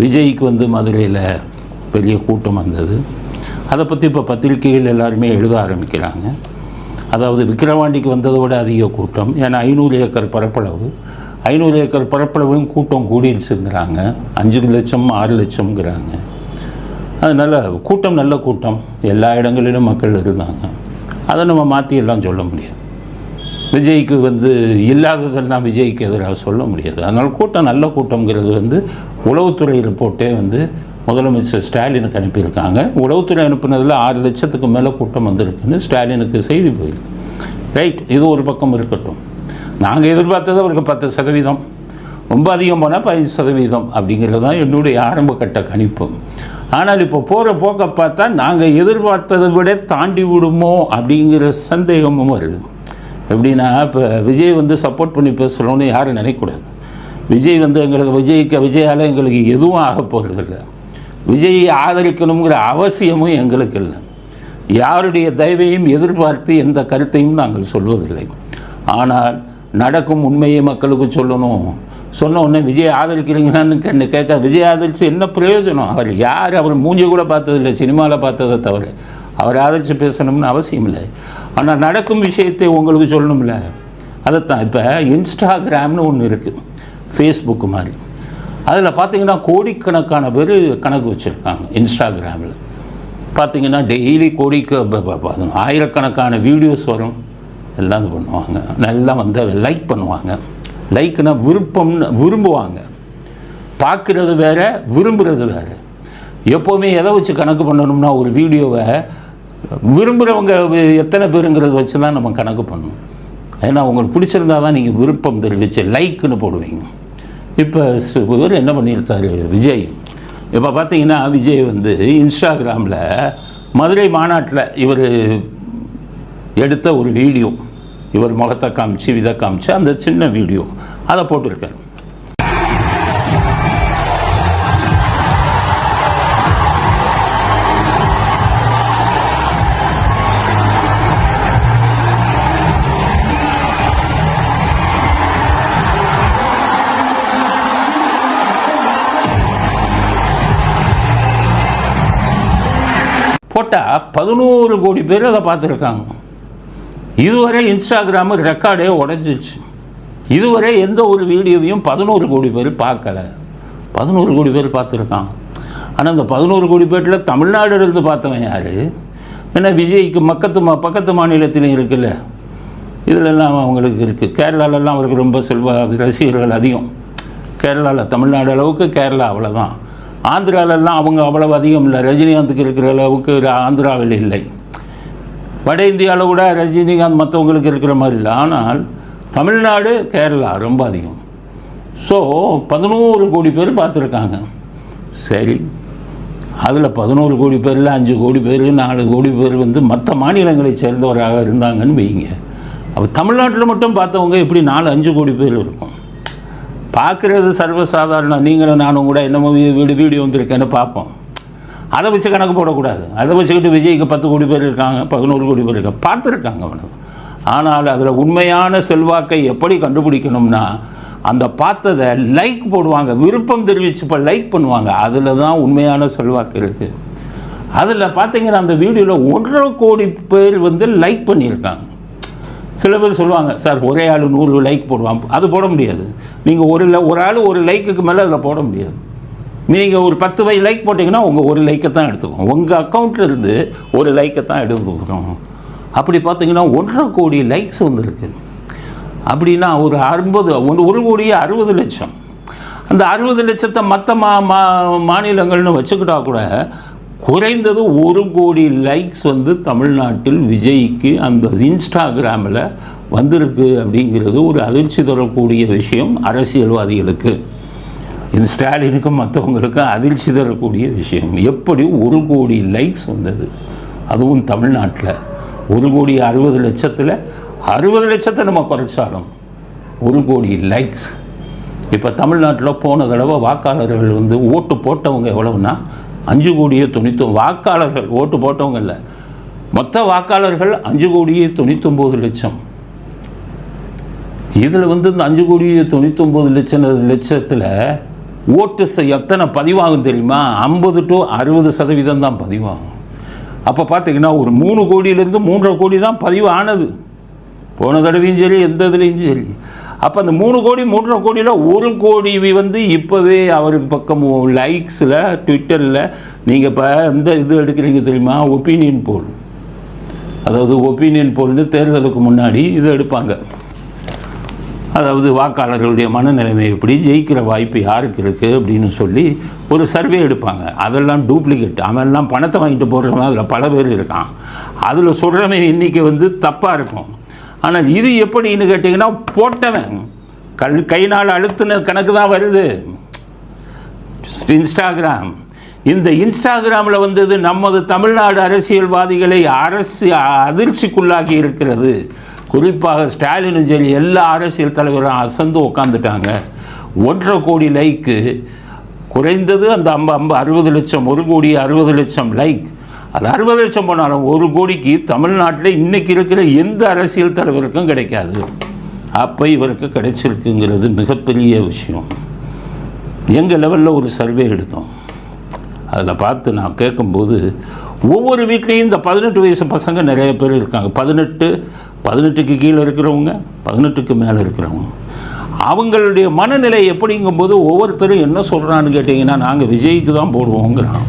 விஜய்க்கு வந்து மதுரையில் பெரிய கூட்டம் வந்தது. அதை பற்றி இப்போ பத்திரிகைகள் எல்லாருமே எழுத ஆரம்பிக்கிறாங்க. அதாவது விக்கிரவாண்டிக்கு வந்ததை விட அதிக கூட்டம். ஏன்னா 500 ஏக்கர் பரப்பளவு, 500 ஏக்கர் பரப்பளவும் கூட்டம் கூடிடுச்சுங்கிறாங்க. 5 லட்சம் 6 லட்சம்ங்கிறாங்க. அதனால் கூட்டம் நல்ல கூட்டம், எல்லா இடங்களிலும் மக்கள் இருந்தாங்க. அதை நம்ம மாற்றியெல்லாம் சொல்ல முடியாது. விஜய்க்கு வந்து இல்லாததெல்லாம் விஜய்க்கு எதிராக சொல்ல முடியாது. அதனால் கூட்டம் நல்ல கூட்டங்கிறது வந்து உளவுத்துறை ரிப்போர்ட்டே வந்து முதலமைச்சர் ஸ்டாலினுக்கு அனுப்பியிருக்காங்க. உளவுத்துறை அனுப்பினதில் 6 லட்சத்துக்கு மேலே கூட்டம் வந்திருக்குன்னு ஸ்டாலினுக்கு செய்தி போயிருக்கு. ரைட், இது ஒரு பக்கம் இருக்கட்டும். நாங்கள் எதிர்பார்த்தது அவருக்கு 10%, ரொம்ப அதிகம் போனால் 15% அப்படிங்கிறது தான் என்னுடைய ஆரம்ப கட்ட கணிப்பு. ஆனால் இப்போ போகிற போக்க பார்த்தா நாங்கள் எதிர்பார்த்ததை விட தாண்டி விடுமோ அப்படிங்கிற சந்தேகமும் வருது. எப்படின்னா, இப்போ விஜய் வந்து சப்போர்ட் பண்ணி பேசணும்னு யாரும் நினைக்கக்கூடாது. விஜய் வந்து எங்களுக்கு விஜயால் எங்களுக்கு எதுவும் ஆக போகிறதில்லை. விஜயை ஆதரிக்கணுங்கிற அவசியமும் எங்களுக்கு இல்லை. யாருடைய தயவையும் எதிர்பார்த்து எந்த கருத்தையும் நாங்கள் சொல்வதில்லை. ஆனால் நடக்கும் உண்மையை மக்களுக்கு சொல்லணும். சொன்ன உடனே விஜய் ஆதரிக்கிறீங்களான்னு கேட்க, விஜய் ஆதரித்து என்ன பிரயோஜனம்? அவர் யார்? அவர் மூஞ்சி கூட பார்த்ததில்லை, சினிமாவில் பார்த்ததை தவிர. அவர் ஆதரித்து பேசணும்னு அவசியம் இல்லை. ஆனால் நடக்கும் விஷயத்தை உங்களுக்கு சொல்லணும்ல. அதைத்தான் இப்போ இன்ஸ்டாகிராம்னு ஒன்று இருக்குது, ஃபேஸ்புக்கு மாதிரி. அதில் பார்த்திங்கன்னா கோடிக்கணக்கான பேர் கணக்கு வச்சுருக்காங்க. இன்ஸ்டாகிராமில் பார்த்திங்கன்னா டெய்லி ஆயிரக்கணக்கான வீடியோஸ் வரும். எல்லாம் இது பண்ணுவாங்க, நல்லா வந்து அதை லைக் பண்ணுவாங்க. லைக்னா விரும்புவாங்க. பார்க்குறது வேறு, விரும்புகிறது வேறு. எப்போவுமே எதை வச்சு கணக்கு பண்ணணும்னா, ஒரு வீடியோவை விரும்புகிறவங்க எத்தனை பேருங்கிறத வச்சு தான் நம்ம கணக்கு பண்ணணும். ஏன்னா உங்களுக்கு பிடிச்சிருந்தா தான் நீங்கள் விருப்பம் தெரிவித்து லைக்குன்னு போடுவீங்க. இப்போ இவர் என்ன பண்ணியிருக்காரு விஜய்? இப்போ பார்த்தீங்கன்னா விஜய் வந்து இன்ஸ்டாகிராமில் மதுரை மாநாட்டில் இவர் எடுத்த ஒரு வீடியோ, இவர் முகத்தை காமிச்சு இதை காமிச்சு அந்த சின்ன வீடியோ அதை போட்டிருக்காரு. போட்டால் 11 கோடி பேர் அதை பார்த்துருக்காங்க. இதுவரை இன்ஸ்டாகிராமு ரெக்கார்டே உடஞ்சிச்சு. இதுவரை எந்த ஒரு வீடியோவையும் 11 கோடி பேர் பார்க்கலை. 11 கோடி பேர் பார்த்துருக்காங்க. ஆனால் அந்த 11 கோடி பேரில் தமிழ்நாடு இருந்து பார்த்தவன் யார்? ஏன்னா விஜய்க்கு பக்கத்து மாநிலத்திலையும் இருக்குல்ல, இதிலெல்லாம் அவங்களுக்கு இருக்குது. கேரளாலெல்லாம் அவருக்கு ரொம்ப ரசிகர்கள் அதிகம். கேரளாவில் தமிழ்நாடு அளவுக்கு கேரளா அவ்வளோதான். ஆந்திராவிலெல்லாம் அவங்க அவ்வளவு அதிகம் இல்லை. ரஜினிகாந்துக்கு இருக்கிற அளவுக்கு ஆந்திராவில் இல்லை. வட இந்தியாவில் கூட ரஜினிகாந்த் மற்றவங்களுக்கு இருக்கிற மாதிரி இல்லை. ஆனால் தமிழ்நாடு கேரளா ரொம்ப அதிகம். ஸோ 11 கோடி பேர் பார்த்துருக்காங்க. சரி, அதில் 11 கோடி பேரில் 5 கோடி பேர் 4 கோடி பேர் வந்து மற்ற மாநிலங்களை சேர்ந்தவராக இருந்தாங்கன்னு வைங்க. அப்போ தமிழ்நாட்டில் மட்டும் பார்த்தவங்க எப்படி 4-5 கோடி பேர் இருக்கும்? பார்க்குறது சர்வசாதாரணம். நீங்களும் நானும் கூட என்னமோ வீடியோ வந்திருக்கேன்னு பார்ப்போம். அதை வச்சு கணக்கு போடக்கூடாது. அதை வச்சுக்கிட்டு விஜய்க்கு 10 கோடி பேர் இருக்காங்க, 11 கோடி பேர் இருக்காங்க, பார்த்துருக்காங்க அவனுக்கு. ஆனால் அதில் உண்மையான செல்வாக்கை எப்படி கண்டுபிடிக்கணும்னா, அந்த பார்த்ததை லைக் போடுவாங்க, விருப்பம் தெரிவித்து இப்போ லைக் பண்ணுவாங்க. அதில் தான் உண்மையான செல்வாக்கு இருக்குது. அதில் பார்த்தீங்கன்னா அந்த வீடியோவில் 1.5 கோடி பேர் வந்து லைக் பண்ணியிருக்காங்க. சில பேர் சொல்லுவாங்க, சார் ஒரே ஆள் 100 லைக் போடுவான். அது போட முடியாது. நீங்கள் ஒரு ஆள் ஒரு லைக்குக்கு மேலே அதில் போட முடியாது. நீங்கள் ஒரு 10 லைக் போட்டிங்கன்னா உங்கள் ஒரு லைக்கை தான் எடுத்துக்கும். உங்கள் அக்கௌண்ட்டில் இருந்து ஒரு லைக்கை தான் எடுத்துக்கிறோம். அப்படி பார்த்தீங்கன்னா 1.5 கோடி லைக்ஸ் வந்துருக்கு. அப்படின்னா ஒரு 1 கோடியே 60 லட்சம். அந்த 60 லட்சத்தை மற்ற மாநிலங்கள்னு வச்சுக்கிட்டா கூட குறைந்தது 1 கோடி லைக்ஸ் வந்து தமிழ்நாட்டில் விஜய்க்கு அந்த இன்ஸ்டாகிராமில் வந்திருக்கு. அப்படிங்கிறது ஒரு அதிர்ச்சி தரக்கூடிய விஷயம் அரசியல்வாதிகளுக்கு. இந்த ஸ்டாலினுக்கும் மற்றவங்களுக்கும் அதிர்ச்சி தரக்கூடிய விஷயம். எப்படி 1 கோடி லைக்ஸ் வந்தது, அதுவும் தமிழ்நாட்டில். 1 கோடி 60 லட்சத்தில் 60 லட்சத்தை நம்ம குறைச்சாலும் 1 கோடி லைக்ஸ். இப்போ தமிழ்நாட்டில் போன தடவை வாக்காளர்கள் வந்து ஓட்டு போட்டவங்க எவ்வளவுன்னா 5 கோடியே 90 வாக்காளர்கள். ஓட்டு போட்டவங்க இல்லை, மொத்த வாக்காளர்கள் 5 கோடியே 99 லட்சம். இதில் வந்து இந்த 5 கோடியே 99 லட்சத்தில் ஓட்டு எத்தனை பதிவாகும் தெரியுமா? 50 to 60% தான் பதிவாகும். அப்போ பார்த்தீங்கன்னா ஒரு 3 கோடியிலேருந்து 3.5 கோடி தான் பதிவு ஆனது. போன தடவையும் சரி, எந்த இதுலேயும் சரி. அப்போ அந்த 3 கோடி 3.5 கோடியில் 1 கோடி இப்போவே அவருக்கு பக்கம் லைக்ஸில் ட்விட்டரில் நீங்கள் இப்போ இந்த இது எடுக்கிறீங்க தெரியுமா? ஒப்பீனியன் போல். அதாவது ஒப்பீனியன் போல்னு தேர்தலுக்கு முன்னாடி இது எடுப்பாங்க. அதாவது வாக்காளர்களுடைய மனநிலைமை எப்படி, ஜெயிக்கிற வாய்ப்பு யாருக்கு இருக்குது அப்படின்னு சொல்லி ஒரு சர்வே எடுப்பாங்க. அதெல்லாம் டூப்ளிகேட். அவன்லாம் பணத்தை வாங்கிட்டு போடுறவன் அதில் பல பேர் இருக்கான். அதில் சொல்கிறவன் எண்ணிக்கை தப்பாக இருக்கும். ஆனால் இது எப்படின்னு கேட்டிங்கன்னா, போட்டவன் கை நாள் அழுத்தின கணக்கு தான் வருது. இன்ஸ்டாகிராம், இந்த இன்ஸ்டாகிராமில் வந்தது நமது தமிழ்நாடு அரசியல்வாதிகளை அதிர்ச்சிக்குள்ளாகி இருக்கிறது. குறிப்பாக ஸ்டாலினும் சரி எல்லா அரசியல் தலைவரும் அசந்து உட்காந்துட்டாங்க. 1.5 கோடி லைக்கு குறைந்தது. அந்த 60 லட்சம், 1 கோடி 60 லட்சம் லைக். அது 60 லட்சம் போனாலும் 1 கோடிக்கு தமிழ்நாட்டில் இன்றைக்கி இருக்கிற எந்த அரசியல் தலைவருக்கும் கிடைக்காது. அப்போ இவருக்கு கிடைச்சிருக்குங்கிறது மிகப்பெரிய விஷயம். எங்கள் லெவலில் ஒரு சர்வே எடுத்தோம். அதில் பார்த்து நான் கேட்கும்போது ஒவ்வொரு வீட்லேயும் இந்த 18 வயசு பசங்க நிறைய பேர் இருக்காங்க. 18க்கு கீழே இருக்கிறவங்க, 18க்கு மேலே இருக்கிறவங்க. அவங்களுடைய மனநிலை எப்படிங்கும்போது ஒவ்வொருத்தரும் என்ன சொல்கிறான்னு கேட்டிங்கன்னா, நாங்கள் விஜய்க்கு தான் போடுவோங்கிறான்.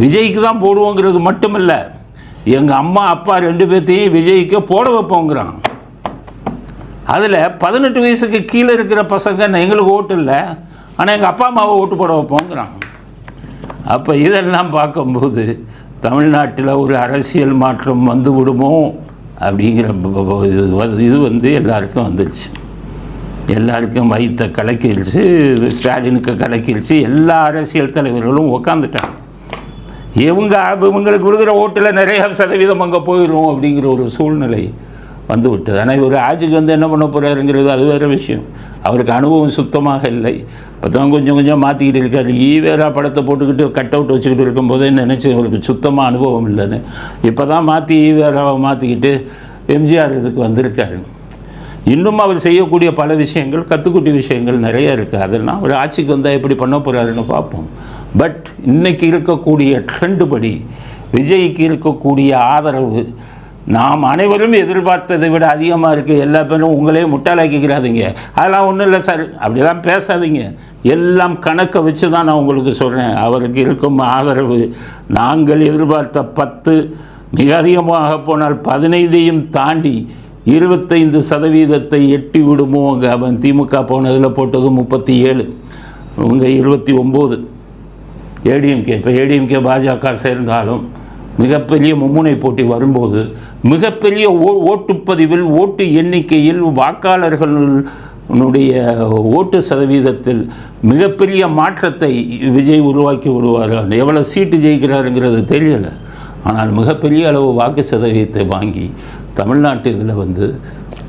விஜய்க்கு தான் போடுவோங்கிறது மட்டும் இல்லை, எங்கள் அம்மா அப்பா 2 பேர்த்தையும் விஜய்க்கு போட வைப்போங்கிறான். அதில் 18 வயசுக்கு கீழே இருக்கிற பசங்க எங்களுக்கு ஓட்டு இல்லை, ஆனால் எங்கள் அப்பா அம்மாவை ஓட்டு போட வைப்போங்கிறான். அப்போ இதெல்லாம் பார்க்கும்போது தமிழ்நாட்டில் ஒரு அரசியல் மாற்றம் வந்து விடுமோ அப்படிங்கிற இது எல்லாருக்கும் வந்துடுச்சு. எல்லாருக்கும் வயிற்ற கலக்கிடுச்சு, ஸ்டாலினுக்கு கலக்கிடுச்சு. எல்லா அரசியல் தலைவர்களும் உட்காந்துட்டாங்க. இவங்களுக்கு விழுகிற ஓட்டில் நிறையா சதவீதம் அங்கே போயிடும் அப்படிங்கிற ஒரு சூழ்நிலை வந்து விட்டது. ஆனால் இவர் ஆட்சிக்கு என்ன பண்ண போகிறாருங்கிறது அது வேறு விஷயம். அவருக்கு அனுபவம் சுத்தமாக இல்லை. இப்போ தான் கொஞ்சம் மாற்றிக்கிட்டு இருக்காரு. ஈவேரா படத்தை போட்டுக்கிட்டு கட் அவுட் வச்சுக்கிட்டு இருக்கும்போதே நினச்சி அவருக்கு சுத்தமாக அனுபவம் இல்லைன்னு. இப்போ தான் மாற்றி ஈவேராவை மாற்றிக்கிட்டு எம்ஜிஆர் இதுக்கு வந்திருக்காரு. இன்னும் அவர் செய்யக்கூடிய பல விஷயங்கள், கற்றுக்குட்டி விஷயங்கள் நிறைய இருக்குது. அதெல்லாம் அவர் ஆட்சிக்கு வந்தால் எப்படி பண்ண போகிறாருன்னு பார்ப்போம். பட் இன்றைக்கி இருக்கக்கூடிய ட்ரெண்டு படி விஜய்க்கு இருக்கக்கூடிய ஆதரவு நாம் அனைவரும் எதிர்பார்த்ததை விட அதிகமாக இருக்குது. எல்லா பேரும் உங்களே முட்டாளாக்கிக்கிறாதீங்க. அதெல்லாம் ஒன்றும் இல்லை சார், அப்படிலாம் பேசாதீங்க. எல்லாம் கணக்கை வச்சு தான் நான் உங்களுக்கு சொல்கிறேன். அவருக்கு இருக்கும் ஆதரவு நாங்கள் எதிர்பார்த்த 10, மிக அதிகமாக போனால் 15ஐயும் தாண்டி 25% எட்டி விடுமோ. அங்கே அவன் திமுக போனதில் போட்டது 37, இவங்க 29. ஏடிஎம்கே, இப்போ ஏடிஎம்கே பாஜக சேர்ந்தாலும் மிகப்பெரிய மும்முனை போட்டி வரும்போது மிகப்பெரிய ஓட்டுப்பதிவில், ஓட்டு எண்ணிக்கையில், வாக்காளர்களுடைய ஓட்டு சதவீதத்தில் மிகப்பெரிய மாற்றத்தை விஜய் உருவாக்கி விடுவார். எவ்வளோ சீட்டு ஜெயிக்கிறாருங்கிறது தெரியலை. ஆனால் மிகப்பெரிய அளவு வாக்கு சதவீதத்தை வாங்கி தமிழ்நாட்டு இதில்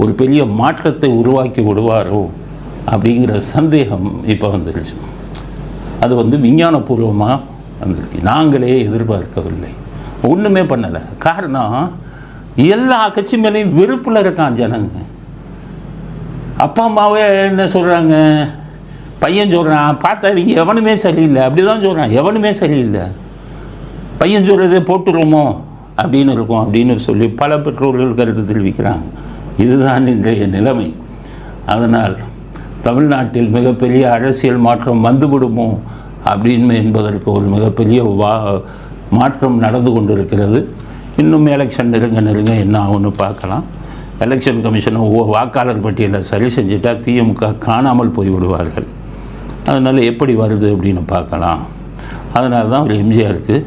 ஒரு பெரிய மாற்றத்தை உருவாக்கி விடுவாரோ அப்படிங்கிற சந்தேகம் இப்போ வந்துருச்சு. அது விஞ்ஞானபூர்வமாக வந்திருக்கு. நாங்களே எதிர்பார்க்கவில்லை, ஒன்றுமே பண்ணலை. காரணம், எல்லா கட்சி மேலேயும் வெறுப்பில் இருக்கான் ஜனங்க. அப்பா அம்மாவே என்ன சொல்கிறாங்க, பையன் சொல்கிறான், பார்த்தா இவங்க எவனுமே சரியில்லை, அப்படி தான் சொல்கிறான், எவனுமே சரியில்லை, பையன் சொல்கிறதே போட்டுருமோ அப்படின்னு இருக்கும் அப்படின்னு சொல்லி பல பெற்றோர்கள் கருத்து தெரிவிக்கிறாங்க. இதுதான் இன்றைய நிலைமை. அதனால் தமிழ்நாட்டில் மிகப்பெரிய அரசியல் மாற்றம் வந்துவிடுமோ அப்படின்னு என்பதற்கு ஒரு மிகப்பெரிய மாற்றம் நடந்து கொண்டிருக்கிறது. இன்னும் எலெக்ஷன் நெருங்க என்ன ஆகும்னு பார்க்கலாம். எலெக்ஷன் கமிஷனை வாக்காளர் பட்டியலை சரி செஞ்சுட்டால் திமுக காணாமல் போய்விடுவார்கள். அதனால் எப்படி வருது அப்படின்னு பார்க்கலாம். அதனால தான் அவர் எம்ஜிஆருக்கு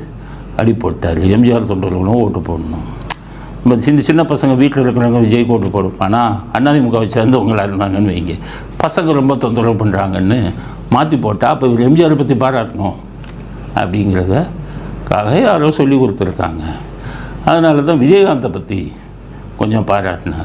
அடி போட்டார். எம்ஜிஆர் தொண்டர்களும் ஓட்டு போடணும். நம்ம சின்ன பசங்க வீட்டில் இருக்கிறவங்க விஜய் ஓட்டு போடுப்பானா, அதிமுகவை சேர்ந்தவங்களாக இருந்தாங்கன்னு வைங்க, பசங்க ரொம்ப தொந்தரவு பண்ணுறாங்கன்னு மாற்றி போட்டால் அப்போ இவர் எம்ஜிஆரை பற்றி பாராட்டணும் அப்படிங்கிறதுக்காக யாரோ சொல்லி கொடுத்துருக்காங்க. அதனால தான் விஜயகாந்தை பற்றி கொஞ்சம் பாராட்டினார்.